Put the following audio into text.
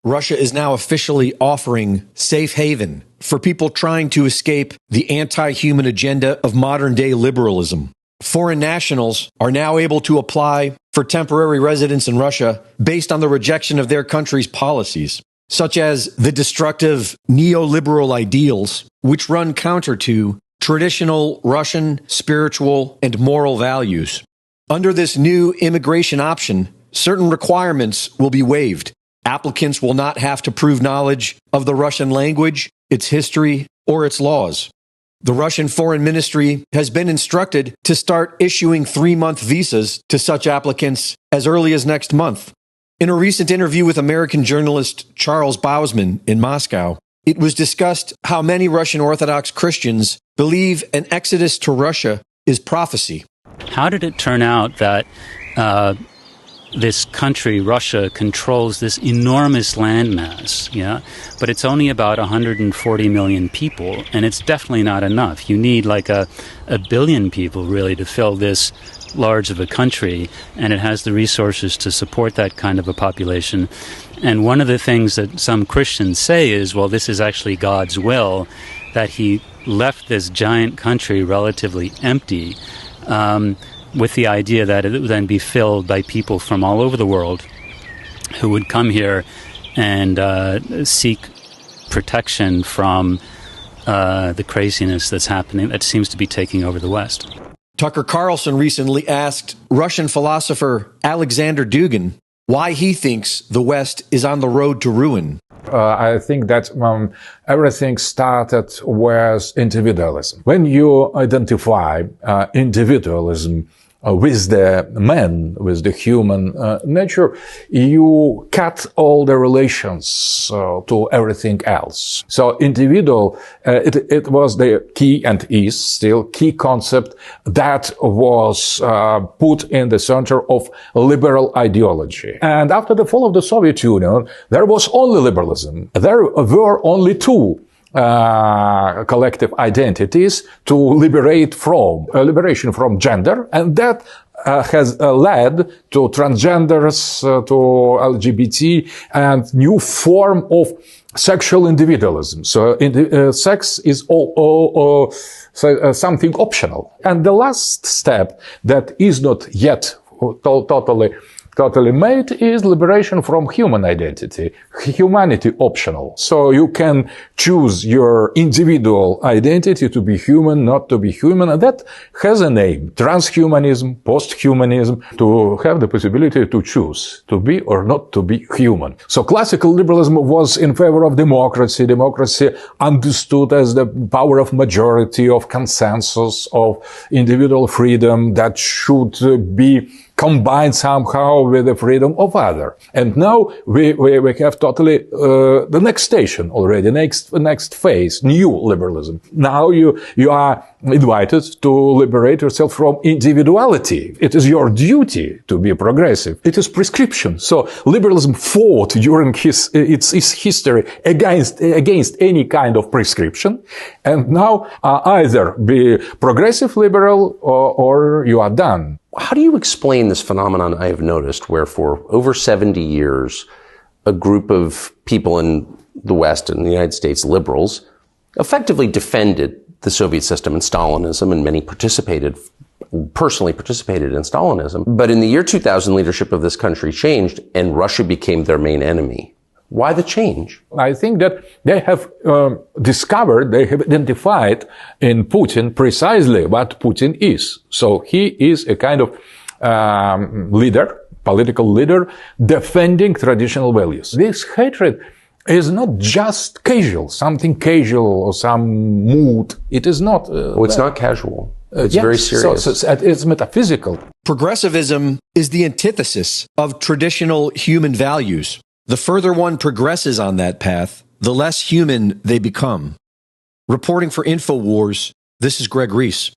Russia is now officially offering safe haven for people trying to escape the anti-human agenda of modern-day liberalism. Foreign nationals are now able to apply for temporary residence in Russia based on the rejection of their country's policies, such as the destructive neoliberal ideals, which run counter to traditional Russian spiritual and moral values. Under this new immigration option, certain requirements will be waived. Applicants will not have to prove knowledge of the Russian language, its history, or its laws. The Russian Foreign Ministry has been instructed to start issuing 3-month visas to such applicants as early as next month. In a recent interview with American journalist Charles Bausman in Moscow, it was discussed how many Russian Orthodox Christians believe an exodus to Russia is prophecy. How did it turn out that this country, Russia, controls this enormous landmass, but it's only about 140 million people, and it's definitely not enough. You need like a billion people, really, to fill this large of a country, and it has the resources to support that kind of a population. And one of the things that some Christians say is, well, this is actually God's will, that he left this giant country relatively empty, with the idea that it would then be filled by people from all over the world who would come here and seek protection from the craziness that's happening, that seems to be taking over the West. Tucker Carlson recently asked Russian philosopher Alexander Dugin why he thinks the West is on the road to ruin. I think that everything started with individualism. When you identify individualism with the man, with the human nature, you cut all the relations to everything else. So individual, it was the key and is still key concept that was put in the center of liberal ideology. And after the fall of the Soviet Union, there was only liberalism. There were only two collective identities to liberate from, liberation from gender, and that has led to transgenders, to LGBT, and new form of sexual individualism. So sex is something optional. And the last step that is not yet totally made is liberation from human identity, humanity optional. So you can choose your individual identity to be human, not to be human, and that has a name: transhumanism, posthumanism, to have the possibility to choose to be or not to be human. So classical liberalism was in favor of democracy, democracy understood as the power of majority, of consensus, of individual freedom that should be combined somehow with the freedom of other. And now we have totally the next station already, next phase, new liberalism. Now you are invited to liberate yourself from individuality. It is your duty to be progressive. It is prescription. So liberalism fought during its history against any kind of prescription. And now either be progressive liberal or you are done. How do you explain this phenomenon I have noticed where for over 70 years, a group of people in the West and the United States, liberals, effectively defended the Soviet system and Stalinism, and many personally participated in Stalinism. But in the year 2000, leadership of this country changed and Russia became their main enemy. Why the change? I think that they have discovered, they have identified in Putin precisely what Putin is. So he is a kind of leader, political leader, defending traditional values. This hatred is not just casual, something casual or some mood. It is not. It's not casual. It's very serious. So it's metaphysical. Progressivism is the antithesis of traditional human values. The further one progresses on that path, the less human they become. Reporting for InfoWars, this is Greg Reese.